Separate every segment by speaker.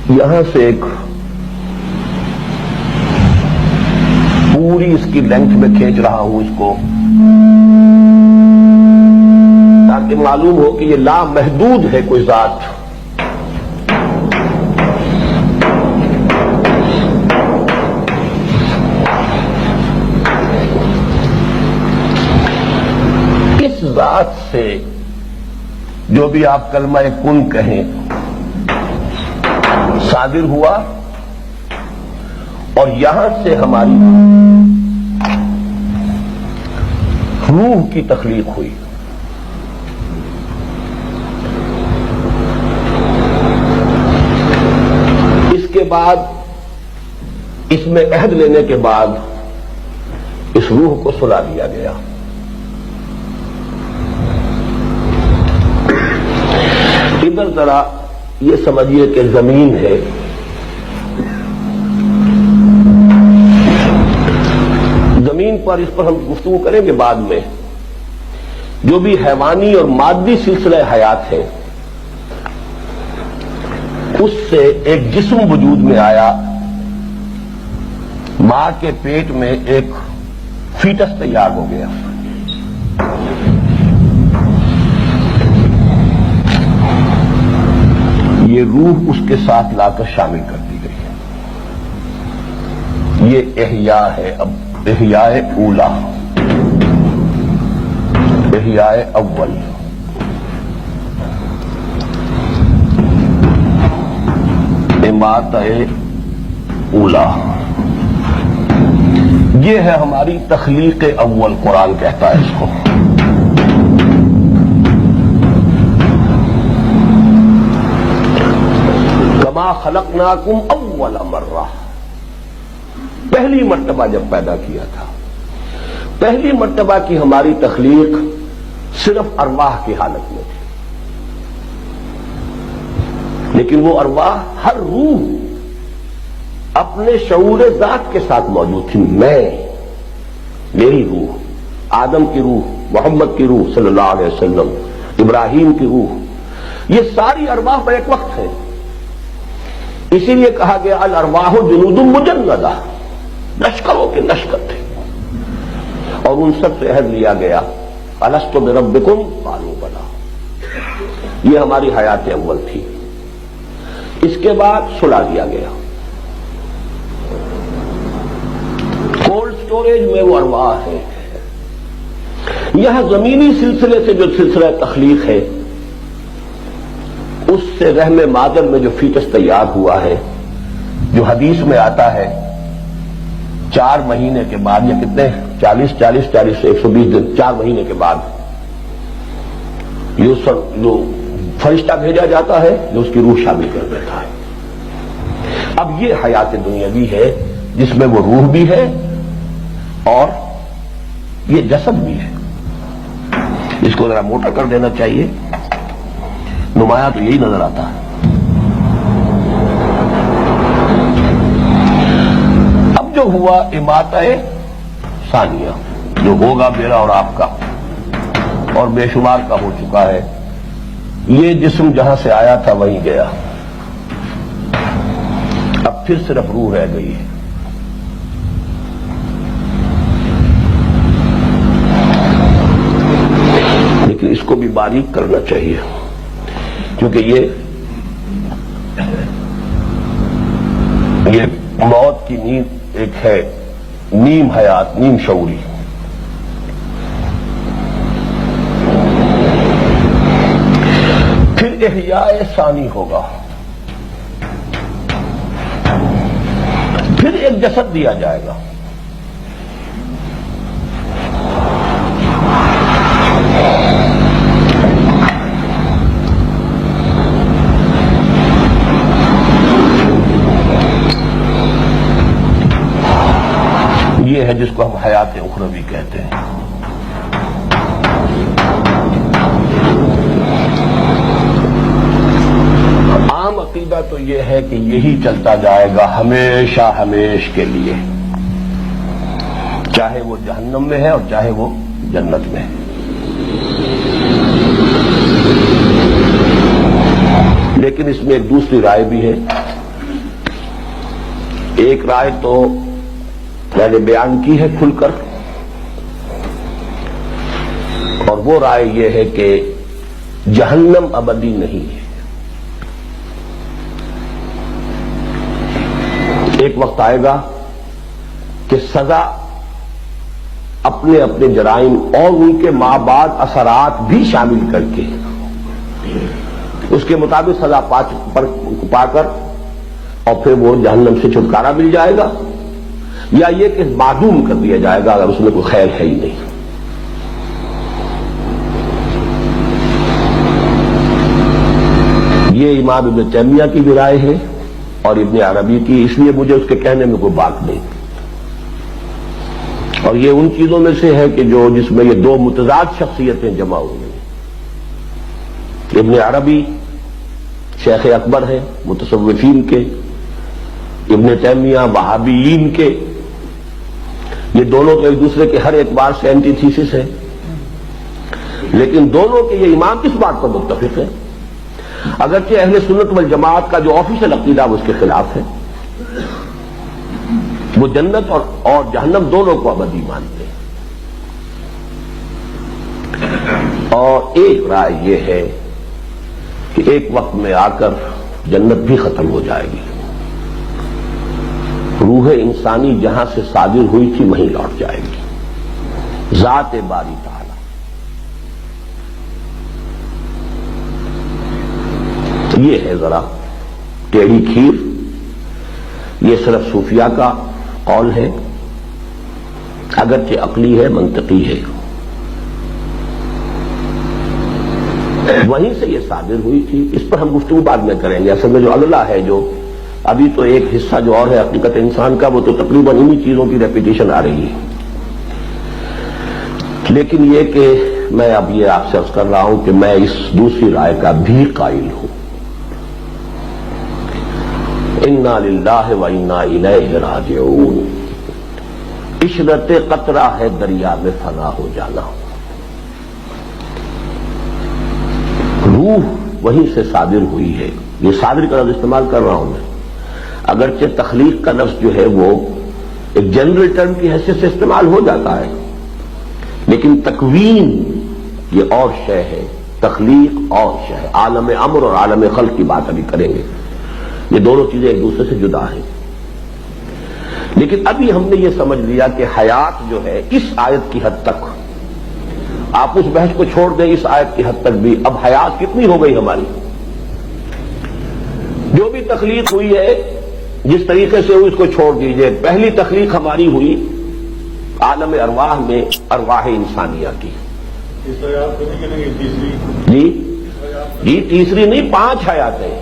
Speaker 1: یہاں سے ایک پوری اس کی لینتھ میں کھینچ رہا ہوں اس کو تاکہ معلوم ہو کہ یہ لامحدود ہے کوئی ذات. اس ذات سے جو بھی آپ کلمہ کن کہیں صادر ہوا اور یہاں سے ہماری روح کی تخلیق ہوئی. اس کے بعد اس میں عہد لینے کے بعد اس روح کو سلا دیا گیا. ادھر ذرا یہ سمجھیے کہ زمین ہے، زمین پر اس پر ہم گفتگو کریں گے بعد میں. جو بھی حیوانی اور مادی سلسلہ حیات ہے اس سے ایک جسم وجود میں آیا. ماں کے پیٹ میں ایک فیٹس تیار ہو گیا. یہ روح اس کے ساتھ لا کر شامل کر دی گئی ہے. یہ احیاء ہے. اب احیاء اولا، احیاء اول. اماتہ اولا یہ ہے ہماری تخلیق اول. قرآن کہتا ہے اس کو. کما خلقناکم اول مرہ، پہلی مرتبہ جب پیدا کیا تھا. پہلی مرتبہ کی ہماری تخلیق صرف ارواح کی حالت میں تھی، لیکن وہ ارواح ہر روح اپنے شعور ذات کے ساتھ موجود تھی. میری روح، آدم کی روح، محمد کی روح صلی اللہ علیہ وسلم، ابراہیم کی روح، یہ ساری ارواح بیک وقت ہیں. اسی لیے کہا گیا الارواح جنود مجندہ، لشکروں کے لشکر تھے. اور ان سب سے عہد لیا گیا الست بربکم قالوا بلی. یہ ہماری حیات اول تھی. اس کے بعد سلا دیا گیا. کولڈ سٹوریج میں وہ ارواح ہے. یہاں زمینی سلسلے سے جو سلسلہ تخلیق ہے اس سے رحم مادر میں جو فیٹس تیار ہوا ہے، جو حدیث میں آتا ہے 4 مہینے کے بعد، یا کتنے 40 120 دن، 4 مہینے کے بعد جو فرشتہ بھیجا جاتا ہے جو اس کی روح شامل کر دیتا ہے. اب یہ حیات دنیاوی ہے جس میں وہ روح بھی ہے اور یہ جسد بھی ہے. اس کو ذرا موٹا کر دینا چاہیے، نمایاں تو یہی نظر آتا ہے. اب جو ہوا اماتہ ثانیہ، جو ہوگا میرا اور آپ کا اور بے شمار کا ہو چکا ہے. یہ جسم جہاں سے آیا تھا وہیں گیا. اب پھر صرف روح رہ گئی ہے. لیکن اس کو بھی باریک کرنا چاہیے، کیونکہ یہ موت کی نیند ایک ہے، نیم حیات، نیم شعوری. پھر احیاء ثانی ہوگا. پھر ایک جسد دیا جائے گا. یہ ہے جس کو ہم حیات اخروی کہتے ہیں. عام عقیدہ تو یہ ہے کہ یہی چلتا جائے گا ہمیشہ ہمیش کے لیے، چاہے وہ جہنم میں ہے اور چاہے وہ جنت میں ہے. لیکن اس میں ایک دوسری رائے بھی ہے. ایک رائے تو میں نے بیان کی ہے کھل کر، اور وہ رائے یہ ہے کہ جہنم ابدی نہیں ہے. ایک وقت آئے گا کہ سزا اپنے اپنے جرائم اور ان کے ماں بعد اثرات بھی شامل کر کے اس کے مطابق سزا پا کر اور پھر وہ جہنم سے چھٹکارا مل جائے گا، یا یہ کہ معدوم کر دیا جائے گا اگر اس میں کوئی خیر ہے ہی نہیں. یہ امام ابن تیمیہ کی بھی رائے ہے اور ابن عربی کی، اس لیے مجھے اس کے کہنے میں کوئی بات نہیں. اور یہ ان چیزوں میں سے ہے کہ جس میں یہ دو متضاد شخصیتیں جمع ہوئی. ابن عربی شیخ اکبر ہیں متصوفین کے، ابن تیمیہ وہابیین کے. یہ دونوں تو ایک دوسرے کے ہر اعتبار سے اینٹی تھیسس ہے، لیکن دونوں کے یہ امام کس بات پر متفق ہیں؟ اگرچہ اہل سنت والجماعت کا جو آفیشل عقیدہ وہ اس کے خلاف ہے، وہ جنت اور جہنم دونوں کو ابدی مانتے ہیں. اور ایک رائے یہ ہے کہ ایک وقت میں آ کر جنت بھی ختم ہو جائے گی، روح انسانی جہاں سے صادر ہوئی تھی وہیں لوٹ جائے گی، ذات باری تعالی. تو یہ ہے ذرا ٹیڑھی کھیر. یہ صرف صوفیہ کا قول ہے، اگرچہ عقلی ہے، منطقی ہے. وہیں سے یہ صادر ہوئی تھی. اس پر ہم گفتگو بعد میں کریں گے. اصل میں جو اگلا ہے، جو ابھی تو ایک حصہ جو اور ہے حقیقت انسان کا، وہ تو تقریباً انہی چیزوں کی ریپیٹیشن آ رہی ہے. لیکن یہ کہ میں اب یہ آپ سے عرض کر رہا ہوں کہ میں اس دوسری رائے کا بھی قائل ہوں. انا للہ و انا الیہ راجعون. عشرت قطرہ ہے دریا میں فنا ہو جانا. روح وہیں سے صادر ہوئی ہے. یہ صادر کا لفظ استعمال کر رہا ہوں میں، اگرچہ تخلیق کا لفظ جو ہے وہ ایک جنرل ٹرم کی حیثیت سے استعمال ہو جاتا ہے، لیکن تکوین یہ اور شے ہے، تخلیق اور شے ہے. عالم امر اور عالم خلق کی بات ابھی کریں گے. یہ دونوں چیزیں ایک دوسرے سے جدا ہیں. لیکن ابھی ہم نے یہ سمجھ لیا کہ حیات جو ہے اس آیت کی حد تک، آپ اس بحث کو چھوڑ دیں، اس آیت کی حد تک بھی اب حیات کتنی ہو گئی ہماری. جو بھی تخلیق ہوئی ہے جس طریقے سے ہوئی اس کو چھوڑ دیجئے. پہلی تخلیق ہماری ہوئی عالم ارواح میں، ارواح انسانیہ کی. جی تیسری نہیں، 5 حیاتیں.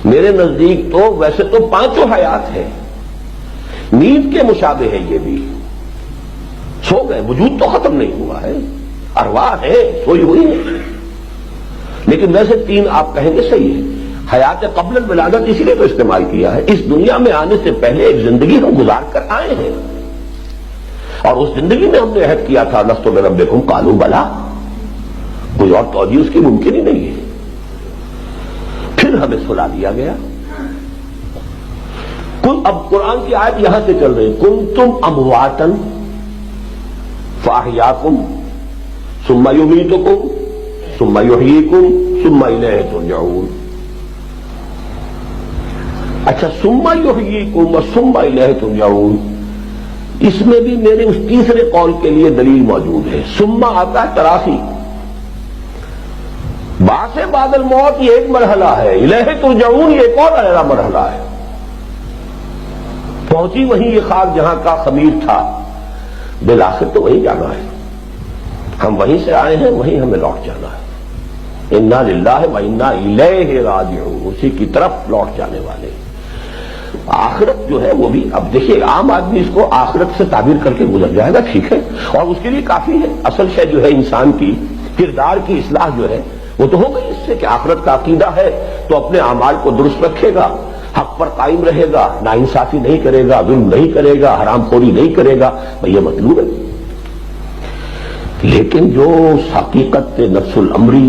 Speaker 1: میرے نزدیک تو ویسے تو 5 حیات ہیں. نیند کے مشابہ ہے یہ بھی. سو گئے، وجود تو ختم نہیں ہوا ہے، ارواح ہے، سوئی ہوئی ہے. لیکن ویسے 3 آپ کہیں گے صحیح ہے. حیات قبل الولادت اسی لیے تو استعمال کیا ہے. اس دنیا میں آنے سے پہلے ایک زندگی ہم گزار کر آئے ہیں، اور اس زندگی میں ہم نے عہد کیا تھا لست بربکم قالوا بلا. کوئی اور توجیہ اس کی ممکن ہی نہیں ہے. پھر ہمیں سلا دیا گیا. اب قرآن کی آیت یہاں سے چل رہی، کنتم امواتا فاحیاکم ثم یمیتکم ثم یحییکم ثم الیہ ترجعون. اچھا، ثم یحییکم و ثم الیہ ترجعون، اس میں بھی میرے اس تیسرے قول کے لیے دلیل موجود ہے. ثم آتا ہے تراخی، بعد بعد الموت یہ ایک مرحلہ ہے، الیہ ترجعون یہ ایک اور اعلیٰ مرحلہ ہے. پہنچی وہیں یہ خاک جہاں کا خمیر تھا، بالآخر تو وہیں جانا ہے. ہم وہیں سے آئے ہیں، وہیں ہمیں لوٹ جانا ہے. انا للہ و انا الیہ راجعون، اسی کی طرف لوٹ جانے والے. آخرت جو ہے وہ بھی، اب دیکھیے عام آدمی اس کو آخرت سے تعبیر کر کے گزر جائے گا، ٹھیک ہے، اور اس کے لیے کافی ہے. اصل شے جو ہے انسان کی کردار کی اصلاح جو ہے وہ تو ہو گئی اس سے کہ آخرت کا عقیدہ ہے تو اپنے اعمال کو درست رکھے گا، حق پر قائم رہے گا، ناانصافی نہیں کرے گا، ظلم نہیں کرے گا، حرام خوری نہیں کرے گا. یہ مطلوب ہے. لیکن جو حقیقت نفس الامری